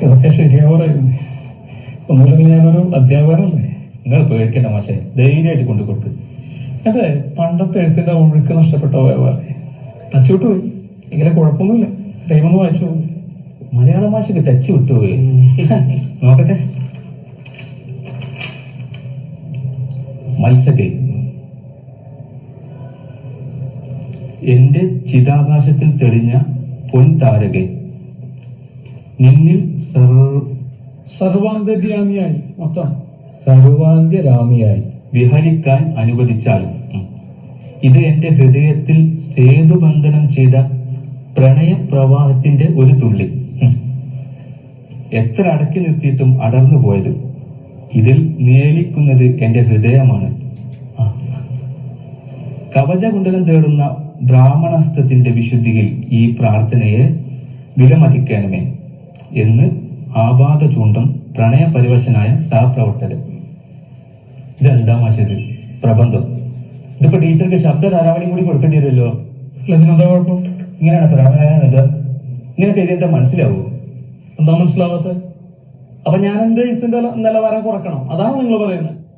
ഇതൊക്കെ ശരിയാ പറയുന്നത്. ഒന്നുമില്ലെങ്കിൽ ഞാനൊരു അധ്യാപകനല്ലേ. നിങ്ങൾ പേടിക്കണ്ട മാഷെ, ധൈര്യമായിട്ട് കൊണ്ടു കൊടുക്ക്. അതെ, പണ്ടത്തെ എഴുത്തിന്റെ ഒഴുക്ക് നഷ്ടപ്പെട്ട പോലെ ടച്ച് പോയി. ഇങ്ങനെ കുഴപ്പമൊന്നുമില്ല. ടൈമൊന്ന് വായിച്ചു പോകും. മലയാള ഭാഷക്ക് ടച്ച് വിട്ടുപോയി. നോക്കട്ടെ. മത്സകെ, എന്റെ ചിതാകാശത്തിൽ തെളിഞ്ഞ പൊൻതാരകെ, നിന്നിൽ സർവാന്തര്യാമിയായി മൊത്തം സർവാന്ത്യരാമിയായി വിഹരിക്കാൻ അനുവദിച്ചാൽ ഇത് എന്റെ ഹൃദയത്തിൽ സേതുബന്ധനം ചെയ്ത പ്രണയപ്രവാഹത്തിന്റെ ഒരു തുള്ളി. എത്ര അടക്കി നിർത്തിയിട്ടും അടർന്നു പോയത്. ഇതിൽ നിഴലിക്കുന്നത് എന്റെ ഹൃദയമാണ്. കവചകുണ്ടലം തേടുന്ന ബ്രാഹ്മണാസ്ത്രത്തിന്റെ വിശുദ്ധിയിൽ ഈ പ്രാർത്ഥനയെ വിലമതിക്കണമേ എന്ന് ആപാത ചൂണ്ടും പ്രണയപരിവശനായ സഹപ്രവർത്തകൻ. ഇതെന്താ മാഷത്? പ്രബന്ധം. ഇതിപ്പോ ടീച്ചർക്ക് ശബ്ദ ധാരാവളിയും കൂടി കൊടുക്കേണ്ടി വരുമല്ലോ. ഇതിനെന്താ കുഴപ്പം? ഇങ്ങനെയാണ് പ്രാമണത്. നിങ്ങൾക്ക് എഴുതിയെന്താ മനസ്സിലാവൂ? എന്താ മനസ്സിലാവാത്ത? അപ്പൊ ഞാൻ എന്റെ എഴുത്തിന്റെ നിലവാരം കുറക്കണം, അതാണ് നിങ്ങൾ പറയുന്നത്?